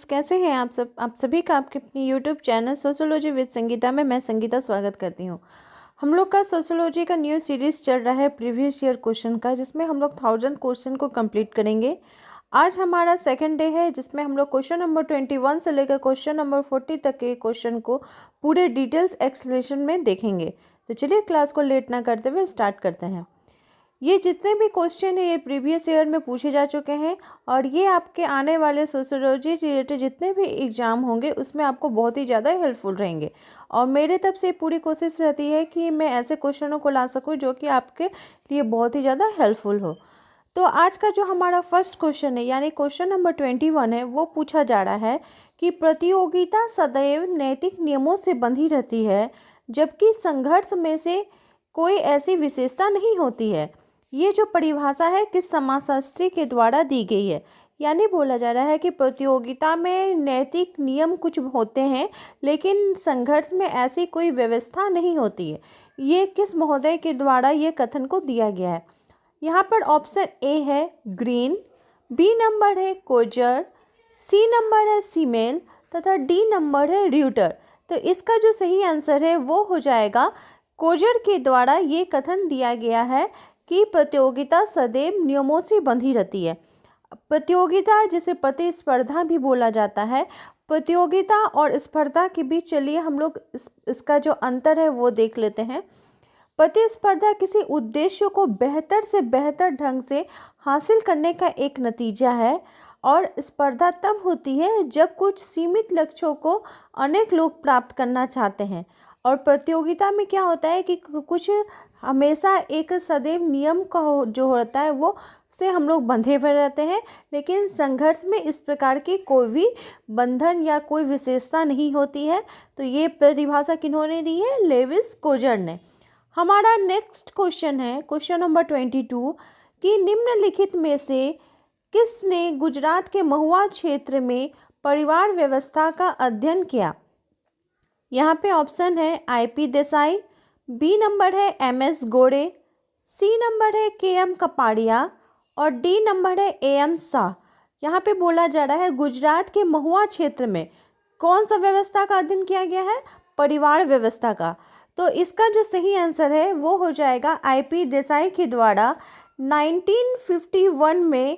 Friends, कैसे हैं आप सब। आप सभी का आपके अपनी YouTube channel sociology with Sangeeta में मैं संगीता स्वागत करती हूं। हम लोग का सोशियोलॉजी का न्यू सीरीज़ चल रहा है प्रीवियस ईयर क्वेश्चन का, जिसमें हम लोग 1000 क्वेश्चन को कंप्लीट करेंगे। आज हमारा सेकंड डे है, जिसमें हम लोग क्वेश्चन नंबर 21 से लेकर क्वेश्चन नंबर 40 तक के क्वेश्चन को पूरे डिटेल्स एक्सप्लेनेशन में देखेंगे। तो चलिए क्लास को लेट ना करते हुए स्टार्ट करते हैं। ये जितने भी क्वेश्चन हैं ये प्रीवियस ईयर में पूछे जा चुके हैं, और ये आपके आने वाले सोशियोलॉजी रिलेटेड जितने भी एग्ज़ाम होंगे उसमें आपको बहुत ही ज़्यादा हेल्पफुल रहेंगे। और मेरे तरफ से पूरी कोशिश रहती है कि मैं ऐसे क्वेश्चनों को ला सकूं जो कि आपके लिए बहुत ही ज़्यादा हेल्पफुल हो। तो आज का जो हमारा फर्स्ट क्वेश्चन है, यानी क्वेश्चन नंबर 21 है, वो पूछा जा रहा है कि प्रतियोगिता सदैव नैतिक नियमों से बंधी रहती है, जबकि संघर्ष में से कोई ऐसी विशेषता नहीं होती है। ये जो परिभाषा है किस समाजशास्त्री के द्वारा दी गई है। यानी बोला जा रहा है कि प्रतियोगिता में नैतिक नियम कुछ होते हैं, लेकिन संघर्ष में ऐसी कोई व्यवस्था नहीं होती है। ये किस महोदय के द्वारा ये कथन को दिया गया है। यहाँ पर ऑप्शन ए है ग्रीन, बी नंबर है कोजर, सी नंबर है सीमेल तथा डी नंबर है र्यूटर। तो इसका जो सही आंसर है वो हो जाएगा कोजर के द्वारा ये कथन दिया गया है कि प्रतियोगिता सदैव नियमों से बंधी रहती है। प्रतियोगिता जिसे प्रतिस्पर्धा भी बोला जाता है, प्रतियोगिता और स्पर्धा के बीच चलिए हम लोग इसका जो अंतर है वो देख लेते हैं। प्रतिस्पर्धा किसी उद्देश्य को बेहतर से बेहतर ढंग से हासिल करने का एक नतीजा है, और स्पर्धा तब होती है जब कुछ सीमित लक्ष्यों को अनेक लोग प्राप्त करना चाहते हैं। और प्रतियोगिता में क्या होता है कि कुछ हमेशा एक सदैव नियम का जो होता है वो से हम लोग बंधे हुए रहते हैं, लेकिन संघर्ष में इस प्रकार की कोई भी बंधन या कोई विशेषता नहीं होती है। तो ये परिभाषा किन्होंने दी है? लेविस कोजर ने। हमारा नेक्स्ट क्वेश्चन है क्वेश्चन नंबर 22 कि निम्नलिखित में से किसने गुजरात के महुआ क्षेत्र में परिवार व्यवस्था का अध्ययन किया। यहाँ पे ऑप्शन है IP देसाई, बी नंबर है MS गोड़े, सी नंबर है KM कपाड़िया और डी नंबर है AM शाह। यहाँ पे बोला जा रहा है गुजरात के महुआ क्षेत्र में कौन सा व्यवस्था का अध्ययन किया गया है? परिवार व्यवस्था का। तो इसका जो सही आंसर है वो हो जाएगा IP देसाई के द्वारा 1951 में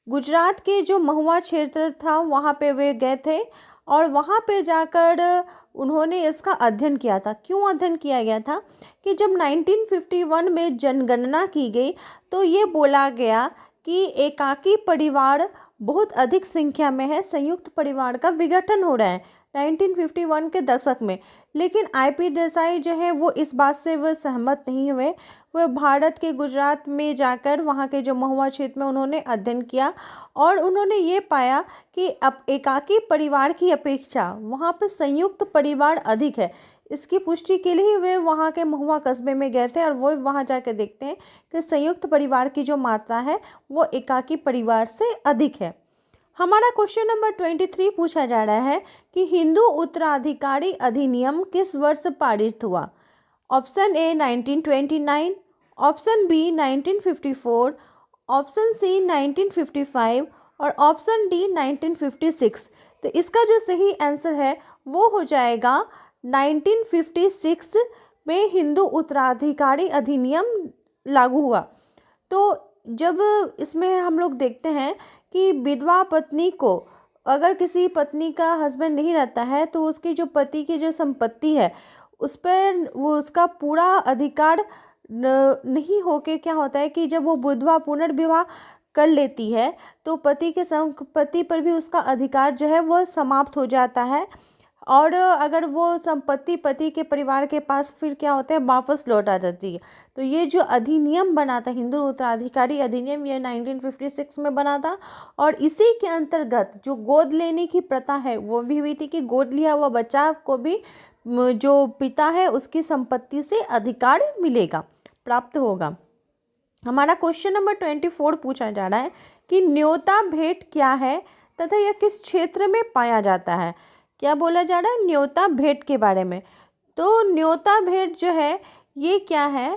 गुजरात के जो महुआ क्षेत्र था वहाँ पे वे गए थे, और वहाँ पे जाकर उन्होंने इसका अध्ययन किया था। क्यों अध्ययन किया गया था कि जब 1951 में जनगणना की गई तो ये बोला गया कि एकाकी परिवार बहुत अधिक संख्या में है, संयुक्त परिवार का विघटन हो रहा है 1951 के दशक में। लेकिन IP देसाई जो है वो इस बात से वह सहमत नहीं हुए। वह भारत के गुजरात में जाकर वहाँ के जो महुआ क्षेत्र में उन्होंने अध्ययन किया, और उन्होंने ये पाया कि अब एकाकी परिवार की अपेक्षा वहाँ पर संयुक्त परिवार अधिक है। इसकी पुष्टि के लिए वे वहाँ के महुआ कस्बे में गए थे, और वो वहाँ जाकर देखते हैं कि संयुक्त परिवार की जो मात्रा है वो एकाकी परिवार से अधिक है। हमारा क्वेश्चन नंबर 23 पूछा जा रहा है कि हिंदू उत्तराधिकारी अधिनियम किस वर्ष पारित हुआ। Option A 1929, option B 1954, option C 1955 और ऑप्शन डी 1956। तो इसका जो सही आंसर है वो हो जाएगा 1956 में हिंदू उत्तराधिकारी अधिनियम लागू हुआ। तो जब इसमें हम लोग देखते हैं कि विधवा पत्नी को, अगर किसी पत्नी का हस्बैंड नहीं रहता है तो उसकी जो पति की जो संपत्ति है उस पर वो उसका पूरा अधिकार नहीं होके क्या होता है कि जब वो विधवा पुनर्विवाह कर लेती है तो पति के संपत्ति पर भी उसका अधिकार जो है वह समाप्त हो जाता है, और अगर वो संपत्ति पति के परिवार के पास फिर क्या होता है वापस लौट आ जाती है। तो ये जो अधिनियम बना था हिंदू उत्तराधिकारी अधिनियम, ये 1956 में बना था, और इसी के अंतर्गत जो गोद लेने की प्रथा है वो भी हुई थी कि गोद लिया हुआ बच्चा को भी जो पिता है उसकी संपत्ति से अधिकार मिलेगा, प्राप्त होगा। हमारा क्वेश्चन नंबर 24 पूछा जा रहा है कि न्योता भेंट क्या है तथा यह किस क्षेत्र में पाया जाता है। क्या बोला जा रहा है? न्योता भेंट के बारे में। तो न्योता भेंट जो है ये क्या है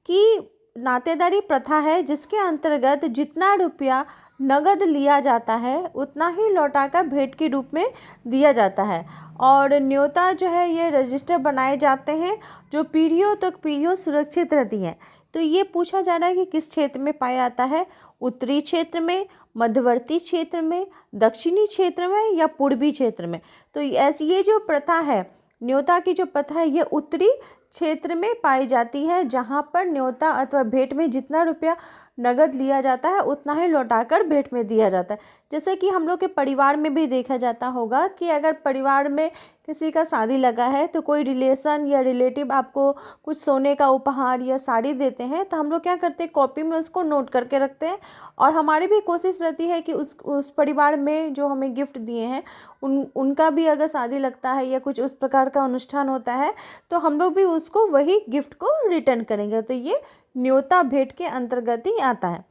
कि नातेदारी प्रथा है जिसके अंतर्गत जितना रुपया नगद लिया जाता है उतना ही लौटाकर भेंट के रूप में दिया जाता है। और न्योता जो है ये रजिस्टर बनाए जाते हैं जो पीढ़ियों सुरक्षित रहती हैं। तो ये पूछा जा रहा है कि किस क्षेत्र में पाया जाता है, उत्तरी क्षेत्र में, मध्यवर्ती क्षेत्र में, दक्षिणी क्षेत्र में या पूर्वी क्षेत्र में। तो ऐसी ये जो प्रथा है, न्योता की जो प्रथा है, ये उत्तरी क्षेत्र में पाई जाती है, जहाँ पर न्योता अथवा भेंट में जितना रुपया नगद लिया जाता है उतना ही लौटाकर भेंट में दिया जाता है। जैसे कि हम लोग के परिवार में भी देखा जाता होगा कि अगर परिवार में किसी का शादी लगा है तो कोई रिलेशन या रिलेटिव आपको कुछ सोने का उपहार या साड़ी देते हैं, तो हम लोग क्या करते हैं, कॉपी में उसको नोट करके रखते हैं। और हमारी भी कोशिश रहती है कि उस परिवार में जो हमें गिफ्ट दिए हैं उनका भी अगर शादी लगता है या कुछ उस प्रकार का अनुष्ठान होता है तो हम लोग भी उसको वही गिफ्ट को रिटर्न करेंगे। तो ये न्योता भेंट के अंतर्गत ही आता है।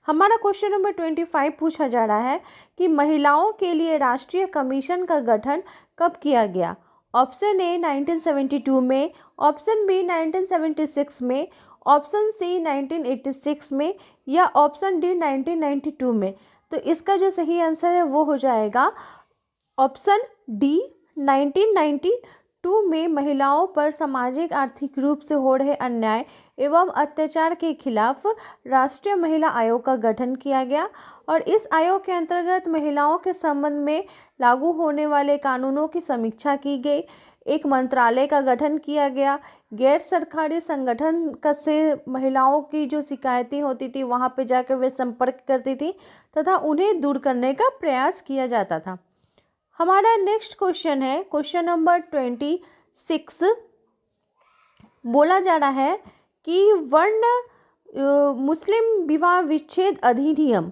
हमारा क्वेश्चन नंबर 25 पूछा जा रहा है कि महिलाओं के लिए राष्ट्रीय कमीशन का गठन कब किया गया। ऑप्शन ए 1972 में, ऑप्शन बी 1976 में, ऑप्शन सी 1986 में या ऑप्शन डी 1992 में। तो इसका जो सही आंसर है वो हो जाएगा ऑप्शन डी 1992 में महिलाओं पर सामाजिक आर्थिक रूप से हो रहे अन्याय एवं अत्याचार के खिलाफ राष्ट्रीय महिला आयोग का गठन किया गया। और इस आयोग के अंतर्गत महिलाओं के संबंध में लागू होने वाले कानूनों की समीक्षा की गई, एक मंत्रालय का गठन किया गया, गैर सरकारी संगठन का से महिलाओं की जो शिकायतें होती थी वहाँ पे जाकर वे संपर्क करती थी तथा उन्हें दूर करने का प्रयास किया जाता था। हमारा नेक्स्ट क्वेश्चन है क्वेश्चन नंबर 26। बोला जा रहा है कि मुस्लिम विवाह विच्छेद अधिनियम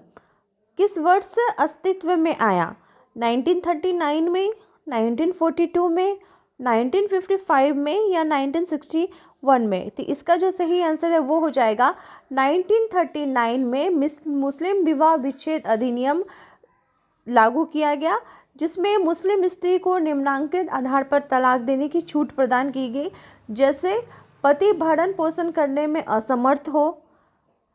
किस वर्ष अस्तित्व में आया। 1939 में, 1942 में, 1955 में या 1961 में। तो इसका जो सही आंसर है वो हो जाएगा 1939 में मुस्लिम विवाह विच्छेद अधिनियम लागू किया गया, जिसमें मुस्लिम स्त्री को निम्नांकित आधार पर तलाक देने की छूट प्रदान की गई, जैसे पति भरण पोषण करने में असमर्थ हो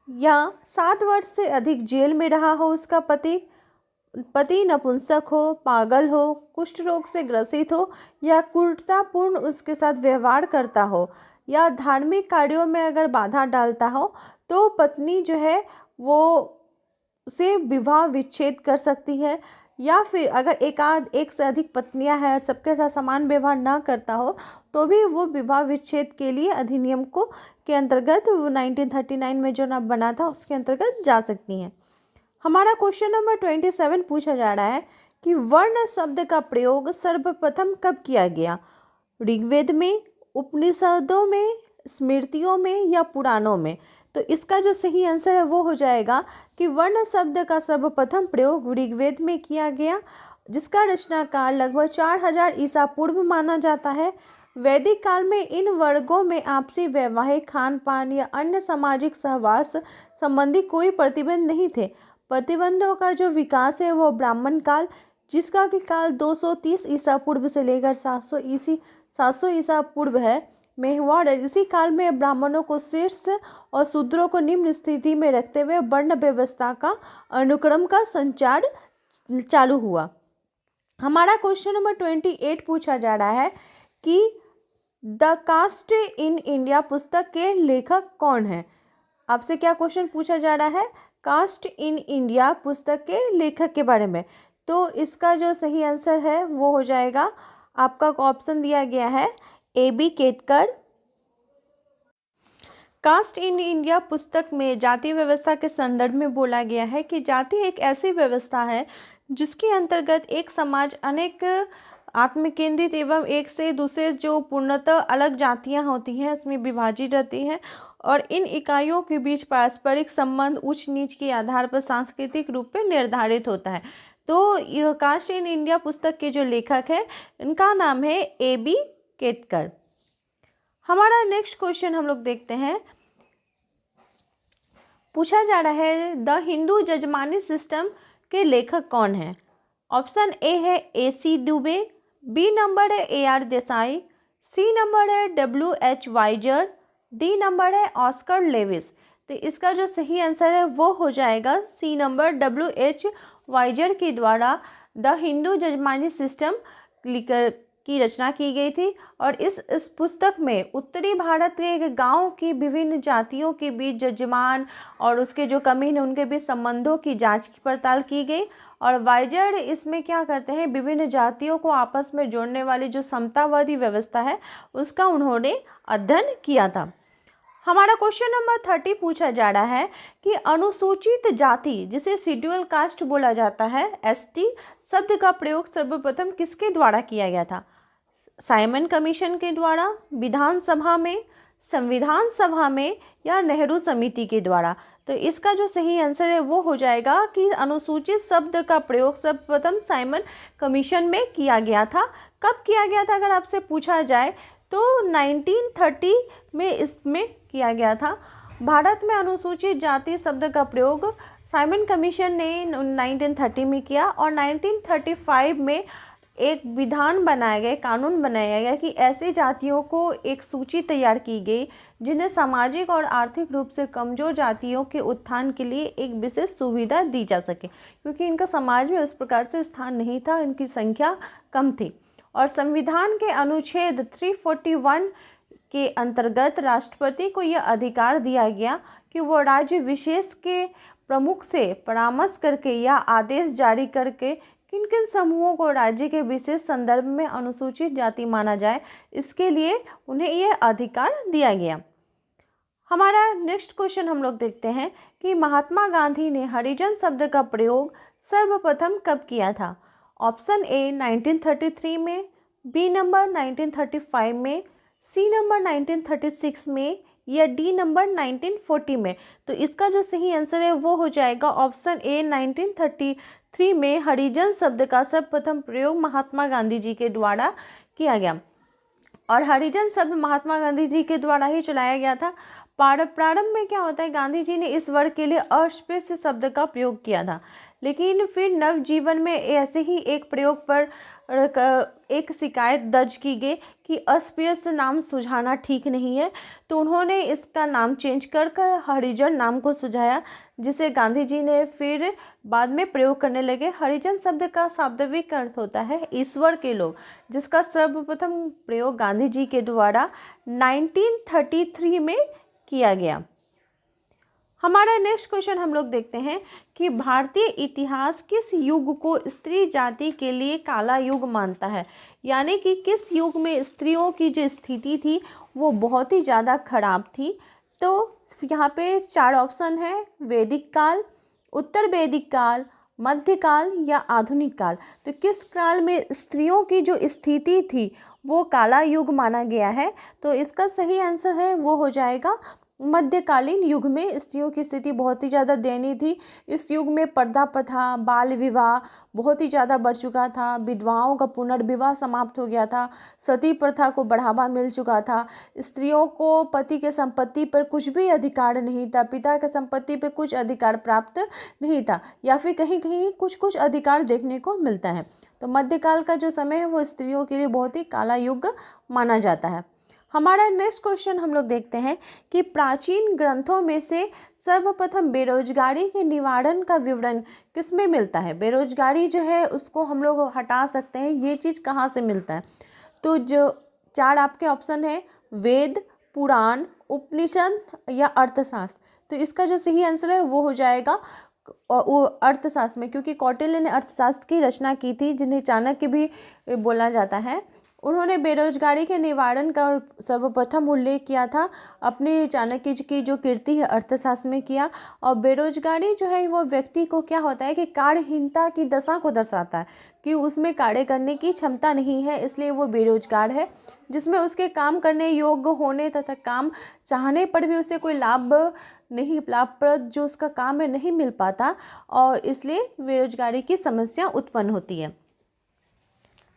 या 7 वर्ष से अधिक जेल में रहा हो उसका पति नपुंसक हो, पागल हो, कुष्ठ रोग से ग्रसित हो या क्रूरतापूर्ण उसके साथ व्यवहार करता हो या धार्मिक कार्यों में अगर बाधा डालता हो तो पत्नी जो है वो से विवाह विच्छेद कर सकती है। या फिर अगर एक से अधिक पत्नियां हैं और सबके साथ समान व्यवहार ना करता हो तो भी वो विवाह विच्छेद के लिए अधिनियम को के अंतर्गत 1939 में जो ना बना था उसके अंतर्गत जा सकती हैं। हमारा क्वेश्चन नंबर 27 पूछा जा रहा है कि वर्ण शब्द का प्रयोग सर्वप्रथम कब किया गया। ऋग्वेद में, उपनिषदों में, स्मृतियों में या पुराणों में। तो इसका जो सही आंसर है वो हो जाएगा कि वर्ण शब्द का सर्वप्रथम प्रयोग ऋग्वेद में किया गया, जिसका रचनाकाल लगभग 4000 ईसा पूर्व माना जाता है। वैदिक काल में इन वर्गों में आपसी वैवाहिक खान पान या अन्य सामाजिक सहवास संबंधी कोई प्रतिबंध नहीं थे। प्रतिबंधों का जो विकास है वो ब्राह्मण काल, जिसका कि काल 230 ईसा पूर्व से लेकर 700 ईसा पूर्व है, में हुआ। और इसी काल में ब्राह्मणों को शीर्ष और शूद्रों को निम्न स्थिति में रखते हुए वर्ण व्यवस्था का अनुक्रम का संचार चालू हुआ। हमारा क्वेश्चन नंबर 28 पूछा जा रहा है कि द कास्ट इन इंडिया पुस्तक के लेखक कौन है। आपसे क्या क्वेश्चन पूछा जा रहा है, कास्ट इन इंडिया पुस्तक के लेखक के बारे में। तो इसका जो सही आंसर है वो हो जाएगा, आपका ऑप्शन दिया गया है AB Ketkar. Caste in India पुस्तक में जाति व्यवस्था के संदर्भ में बोला गया है कि जाति एक ऐसी व्यवस्था है जिसके अंतर्गत एक समाज अनेक आत्मकेंद्रित एवं एक से दूसरे जो पूर्णतः अलग जातियां होती हैं उसमें विभाजित रहती हैं और इन इकाइयों के बीच पारस्परिक संबंध उच्च नीच के आधार पर सांस्कृतिक रूप में निर्धारित होता है। तो यह कास्ट इन इंडिया पुस्तक के जो लेखक है इनका नाम है AB केतकर। हमारा नेक्स्ट क्वेश्चन हम लोग देखते हैं, पूछा जा रहा है द हिंदू जजमानी सिस्टम के लेखक कौन है। ऑप्शन ए है AC दुबे, बी नंबर है AR देसाई, सी नंबर है WH वाइजर, डी नंबर है ऑस्कर लेविस। तो इसका जो सही आंसर है वो हो जाएगा सी नंबर, W.H. वाइजर के द्वारा द हिंदू जजमानी सिस्टम की रचना की गई थी। और इस पुस्तक में उत्तरी भारत के एक गांव की विभिन्न जातियों के बीच जजमान और उसके जो कमीन उनके बीच संबंधों की जांच की पड़ताल की गई। और वाइजर इसमें क्या करते हैं, विभिन्न जातियों को आपस में जोड़ने वाली जो समतावादी व्यवस्था है उसका उन्होंने अध्ययन किया था। हमारा क्वेश्चन नंबर 30 पूछा जा रहा है कि अनुसूचित जाति जिसे शेड्यूल कास्ट बोला जाता है, ST शब्द का प्रयोग सर्वप्रथम किसके द्वारा किया गया था? साइमन कमीशन के द्वारा, विधानसभा में, संविधान सभा में या नेहरू समिति के द्वारा? तो इसका जो सही आंसर है वो हो जाएगा कि अनुसूचित शब्द का प्रयोग सर्वप्रथम साइमन कमीशन में किया गया था। कब किया गया था अगर आपसे पूछा जाए तो 1930 में इसमें किया गया था। भारत में अनुसूचित जाति शब्द का प्रयोग साइमन कमीशन ने 1930 में किया और 1935 में एक विधान बनाया गया, कानून बनाया गया कि ऐसी जातियों को एक सूची तैयार की गई जिन्हें सामाजिक और आर्थिक रूप से कमजोर जातियों के उत्थान के लिए एक विशेष सुविधा दी जा सके, क्योंकि इनका समाज में उस प्रकार से स्थान नहीं था, इनकी संख्या कम थी। और संविधान के अनुच्छेद 341 के अंतर्गत राष्ट्रपति को यह अधिकार दिया गया कि वो राज्य विशेष के प्रमुख से परामर्श करके या आदेश जारी करके किन किन समूहों को राज्य के विशेष संदर्भ में अनुसूचित जाति माना जाए, इसके लिए उन्हें यह अधिकार दिया गया। हमारा नेक्स्ट क्वेश्चन हम लोग देखते हैं कि महात्मा गांधी ने हरिजन शब्द का प्रयोग सर्वप्रथम कब किया था? ऑप्शन ए 1933 में, बी नंबर 1935 में, सी नंबर 1936 में या डी नंबर 1940 में? तो इसका जो सही आंसर है वो हो जाएगा ऑप्शन ए 1933 में हरिजन शब्द का सर्वप्रथम प्रयोग महात्मा गांधी जी के द्वारा किया गया। और हरिजन शब्द महात्मा गांधी जी के द्वारा ही चलाया गया था। प्रारंभ में क्या होता है, गांधी जी ने इस वर्ग के लिए अस्पृश्य शब्द का प्रयोग किया था, लेकिन फिर नवजीवन में ऐसे ही एक प्रयोग पर एक शिकायत दर्ज की गई कि अस्पृश्य नाम सुझाना ठीक नहीं है, तो उन्होंने इसका नाम चेंज कर हरिजन नाम को सुझाया, जिसे गांधी जी ने फिर बाद में प्रयोग करने लगे। हरिजन शब्द का शाब्दिक अर्थ होता है ईश्वर के लोग, जिसका सर्वप्रथम प्रयोग गांधी जी के द्वारा 1933 में किया गया। हमारा नेक्स्ट क्वेश्चन हम लोग देखते हैं कि भारतीय इतिहास किस युग को स्त्री जाति के लिए काला युग मानता है, यानी कि किस युग में स्त्रियों की जो स्थिति थी वो बहुत ही ज़्यादा खराब थी। तो यहाँ पे 4 ऑप्शन है, वैदिक काल, उत्तर वैदिक काल, मध्यकाल या आधुनिक काल। तो किस काल में स्त्रियों की जो स्थिति थी वो काला युग माना गया है? तो इसका सही आंसर है वो हो जाएगा मध्यकालीन युग में स्त्रियों की स्थिति बहुत ही ज़्यादा दयनीय थी। इस युग में पर्दा प्रथा, बाल विवाह बहुत ही ज़्यादा बढ़ चुका था, विधवाओं का पुनर्विवाह समाप्त हो गया था, सती प्रथा को बढ़ावा मिल चुका था, स्त्रियों को पति के संपत्ति पर कुछ भी अधिकार नहीं था, पिता के संपत्ति पर कुछ अधिकार प्राप्त नहीं था, या फिर कहीं कहीं कुछ कुछ अधिकार देखने को मिलता है। तो मध्यकाल का जो समय है वो स्त्रियों के लिए बहुत ही काला युग माना जाता है। हमारा नेक्स्ट क्वेश्चन हम लोग देखते हैं कि प्राचीन ग्रंथों में से सर्वप्रथम बेरोजगारी के निवारण का विवरण किसमें मिलता है? बेरोजगारी जो है उसको हम लोग हटा सकते हैं, ये चीज़ कहाँ से मिलता है? तो जो 4 आपके ऑप्शन है, वेद, पुराण, उपनिषद या अर्थशास्त्र। तो इसका जो सही आंसर है वो हो जाएगा वो अर्थशास्त्र में, क्योंकि कौटिल्य ने अर्थशास्त्र की रचना की थी, जिन्हें चाणक्य भी बोला जाता है। उन्होंने बेरोजगारी के निवारण का सर्वप्रथम उल्लेख किया था, अपने चाणक्य जी की जो कीर्ति है अर्थशास्त्र में किया। और बेरोजगारी जो है वो व्यक्ति को क्या होता है कि कार्यहीनता की दशा को दर्शाता है कि उसमें कार्य करने की क्षमता नहीं है, इसलिए वो बेरोजगार है, जिसमें उसके काम करने योग्य होने तथा काम चाहने पर भी उसे कोई लाभप्रद जो उसका काम है नहीं मिल पाता, और इसलिए बेरोजगारी की समस्या उत्पन्न होती है।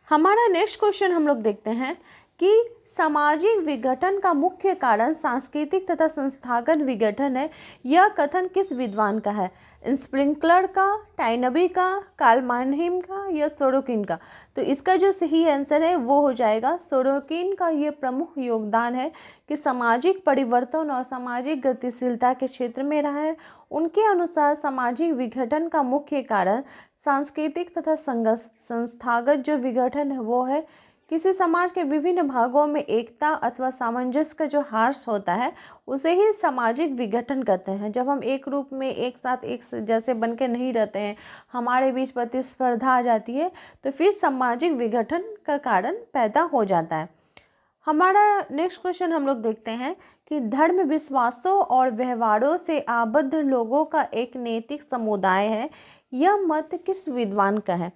हमारा नेक्स्ट क्वेश्चन हम लोग देखते हैं कि सामाजिक विघटन का मुख्य कारण सांस्कृतिक तथा संस्थागत विघटन है। यह कथन किस विद्वान का है? स्प्रिंकलर का, टाइनबी का, कार्ल मानहीम का या सोरोकिन का? तो इसका जो सही आंसर है वो हो जाएगा सोरोकिन का। ये प्रमुख योगदान है कि सामाजिक परिवर्तन और सामाजिक गतिशीलता के क्षेत्र में रहा है। उनके अनुसार सामाजिक विघटन का मुख्य कारण सांस्कृतिक तथा संस्थागत जो विघटन है वो है। किसी समाज के विभिन्न भागों में एकता अथवा सामंजस्य का जो ह्रास होता है उसे ही सामाजिक विघटन कहते हैं। जब हम एक रूप में एक साथ एक जैसे बन के नहीं रहते हैं, हमारे बीच प्रतिस्पर्धा आ जाती है, तो फिर सामाजिक विघटन का कारण पैदा हो जाता है। हमारा नेक्स्ट क्वेश्चन हम लोग देखते हैं कि धर्म विश्वासों और व्यवहारों से आबद्ध लोगों का एक नैतिक समुदाय है। यह मत किस विद्वान का है?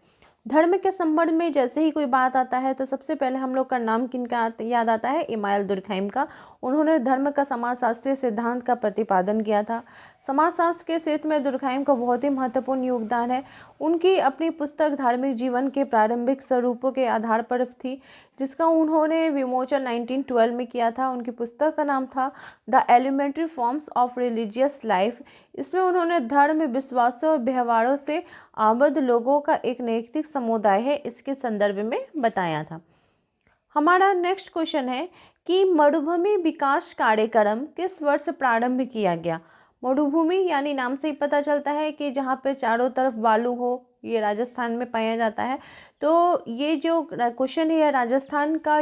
धर्म के संबंध में जैसे ही कोई बात आता है तो सबसे पहले हम लोग का नाम किनका याद आता है? इमानुएल दुर्कheim का। उन्होंने धर्म का समाजशास्त्रीय सिद्धांत का प्रतिपादन किया था। समाजशास्त्र के क्षेत्र में दुर्कheim का बहुत ही महत्वपूर्ण योगदान है। उनकी अपनी पुस्तक धार्मिक जीवन के प्रारंभिक स्वरूपों के आधार पर थी, जिसका उन्होंने विमोचन 1912 में किया था। उनकी पुस्तक का नाम था the elementary forms of religious life. इसमें उन्होंने धर्म विश्वासों और व्यवहारों से आबद्ध लोगों का एक नैतिक समुदाय है इसके संदर्भ में बताया था। हमारा नेक्स्ट क्वेश्चन है कि मरुभूमि विकास कार्यक्रम किस वर्ष प्रारंभ किया गया? मरुभूमि यानी नाम से ही पता चलता है कि जहाँ पे चारों तरफ बालू हो, ये राजस्थान में पाया जाता है। तो ये जो क्वेश्चन है राजस्थान का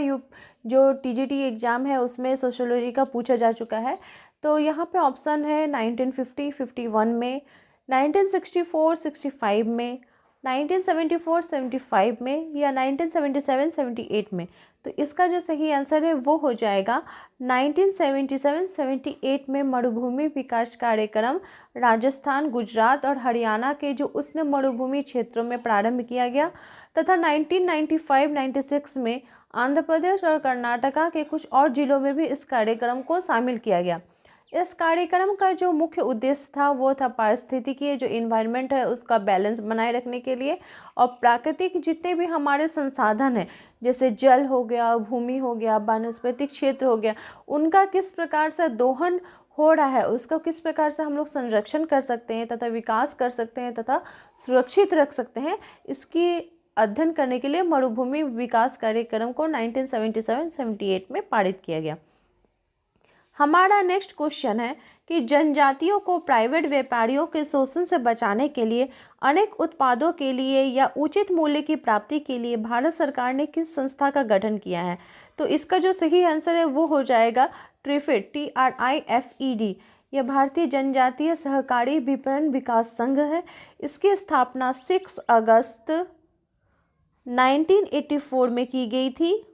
जो टीजीटी एग्ज़ाम है उसमें सोशियोलॉजी का पूछा जा चुका है। तो यहाँ पे ऑप्शन है 1950-51 में, 1964-65 में, 1974-75 में या 1977-78 में। तो इसका जो सही आंसर है वो हो जाएगा 1977-78 में मरुभूमि विकास कार्यक्रम राजस्थान, गुजरात और हरियाणा के जो उष्ण मरुभूमि क्षेत्रों में प्रारंभ किया गया तथा 1995-96 में आंध्र प्रदेश और कर्नाटका के कुछ और जिलों में भी इस कार्यक्रम को शामिल किया गया। इस कार्यक्रम का जो मुख्य उद्देश्य था वो था पारिस्थितिकी जो इन्वायरमेंट है उसका बैलेंस बनाए रखने के लिए और प्राकृतिक जितने भी हमारे संसाधन हैं जैसे जल हो गया, भूमि हो गया, वनस्पतिक क्षेत्र हो गया, उनका किस प्रकार से दोहन हो रहा है, उसका किस प्रकार से हम लोग संरक्षण कर सकते हैं तथा विकास कर सकते हैं तथा सुरक्षित रख सकते हैं, इसकी अध्ययन करने के लिए मरुभूमि विकास कार्यक्रम को 1977-78 में पारित किया गया। हमारा नेक्स्ट क्वेश्चन है कि जनजातियों को प्राइवेट व्यापारियों के शोषण से बचाने के लिए अनेक उत्पादों के लिए या उचित मूल्य की प्राप्ति के लिए भारत सरकार ने किस संस्था का गठन किया है? तो इसका जो सही आंसर है वो हो जाएगा ट्रिफेड, TRIFED। यह भारतीय जनजातीय सहकारी विपणन विकास संघ है। इसकी स्थापना 6 अगस्त 1984 में की गई थी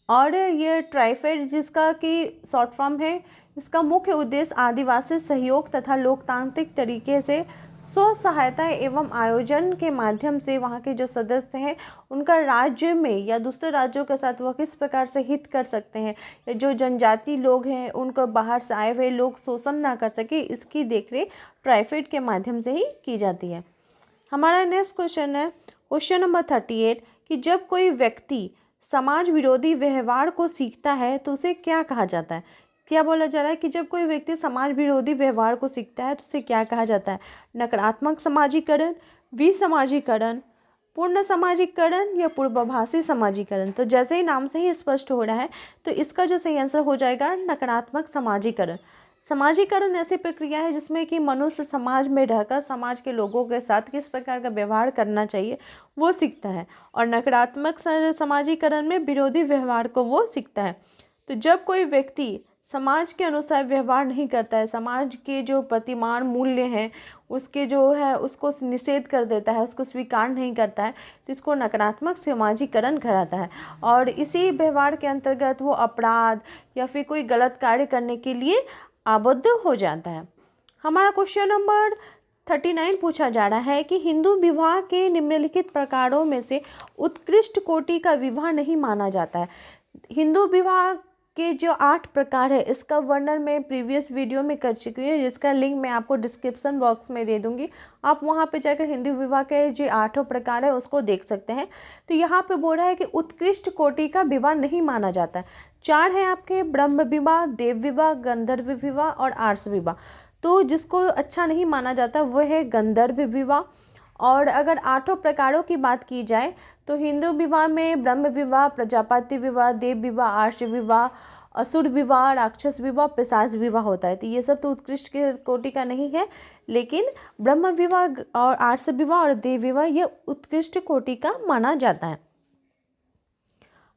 और ये ट्राइफेड जिसका कि शॉर्ट फॉर्म है, इसका मुख्य उद्देश्य आदिवासी सहयोग तथा लोकतांत्रिक तरीके से स्व सहायता एवं आयोजन के माध्यम से वहाँ के जो सदस्य हैं उनका राज्य में या दूसरे राज्यों के साथ वह किस प्रकार से हित कर सकते हैं, जो जनजाति लोग हैं उनको बाहर से आए हुए लोग शोषण ना कर सके, इसकी देखरेख ट्राइफेड के माध्यम से ही की जाती है। हमारा नेक्स्ट क्वेश्चन है क्वेश्चन नंबर 38 कि जब कोई व्यक्ति समाज विरोधी व्यवहार को सीखता है तो उसे क्या कहा जाता है? क्या बोला जा रहा है कि जब कोई व्यक्ति समाज विरोधी व्यवहार को सीखता है तो उसे क्या कहा जाता है? नकारात्मक समाजीकरण, विसमाजीकरण, पूर्ण समाजीकरण या पूर्वाभासी समाजीकरण? तो जैसे ही नाम से ही स्पष्ट हो रहा है तो इसका जो सही आंसर हो जाएगा नकारात्मक समाजीकरण। समाजीकरण ऐसी प्रक्रिया है जिसमें कि मनुष्य समाज में रहकर समाज के लोगों के साथ किस प्रकार का व्यवहार करना चाहिए वो सीखता है और नकारात्मक समाजीकरण में विरोधी व्यवहार को वो सीखता है। तो जब कोई व्यक्ति समाज के अनुसार व्यवहार नहीं करता है, समाज के जो प्रतिमान मूल्य हैं उसके जो है उसको निषेध कर देता है, उसको स्वीकार नहीं करता है, तो इसको नकारात्मक समाजीकरण कहलाता है और इसी व्यवहार के अंतर्गत वो अपराध या फिर कोई गलत कार्य करने के लिए आबद्ध हो जाता है। हमारा क्वेश्चन नंबर 39 पूछा जा रहा है कि हिंदू विवाह के निम्नलिखित प्रकारों में से उत्कृष्ट कोटि का विवाह नहीं माना जाता है। हिंदू विवाह के जो 8 प्रकार है इसका वर्णन मैं प्रीवियस वीडियो में कर चुकी हूँ, जिसका लिंक मैं आपको डिस्क्रिप्शन बॉक्स में दे दूँगी। आप वहाँ पे जाकर हिंदू विवाह के जो 8 प्रकार है उसको देख सकते हैं। तो यहाँ पे बोल रहा है कि उत्कृष्ट कोटि का विवाह नहीं माना जाता है। 4 है आपके ब्रह्म विवाह, देव विवाह, गंधर्व विवाह और आर्ष विवाह। तो जिसको अच्छा नहीं माना जाता वह है गंधर्व विवाह। और अगर 8 प्रकारों की बात की जाए तो हिंदू विवाह में ब्रह्म विवाह, प्रजापति विवाह, देव विवाह, आर्ष विवाह, असुर विवाह, राक्षस विवाह, पिशाच विवाह होता है। तो ये सब तो उत्कृष्ट के कोटि का नहीं है, लेकिन ब्रह्म विवाह और आर्ष विवाह और देव विवाह ये उत्कृष्ट कोटि का माना जाता है।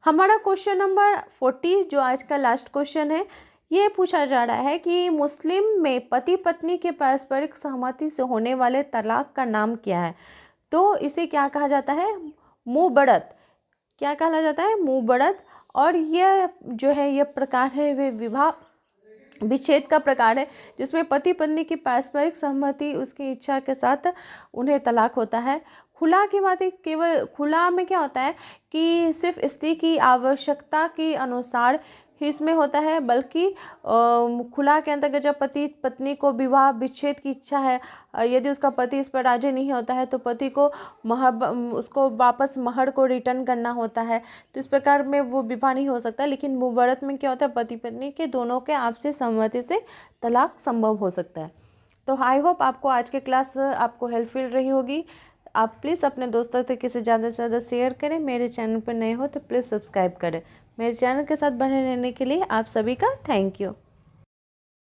हमारा क्वेश्चन नंबर 40 जो आज का लास्ट क्वेश्चन है, ये पूछा जा रहा है कि मुस्लिम में पति पत्नी के पारस्परिक सहमति से होने वाले तलाक का नाम क्या है। तो इसे क्या कहा जाता है, मुबड़त। क्या कहा जाता है, मुबड़त। और यह जो है यह प्रकार है वे विवाह विच्छेद का प्रकार है, जिसमें पति पत्नी की पारस्परिक सहमति उसकी इच्छा के साथ उन्हें तलाक होता है। खुला की बात है, केवल खुला में क्या होता है कि सिर्फ स्त्री की आवश्यकता के अनुसार ही इसमें होता है, बल्कि खुला के अंतर्गत जब पति पत्नी को विवाह विच्छेद की इच्छा है, यदि उसका पति इस पर राजी नहीं होता है तो पति को उसको वापस महर को रिटर्न करना होता है। तो इस प्रकार में वो विवाह नहीं हो सकता। लेकिन मुबरत में क्या होता है, पति पत्नी के दोनों के आपसी सहमति से तलाक संभव हो सकता है। तो आई होप आपको आज की क्लास आपको हेल्पफुल रही होगी। आप प्लीज़ अपने दोस्तों तक इसे ज़्यादा से ज़्यादा शेयर करें। मेरे चैनल पर नए हो तो प्लीज़ सब्सक्राइब करें। मेरे चैनल के साथ बने रहने के लिए आप सभी का थैंक यू।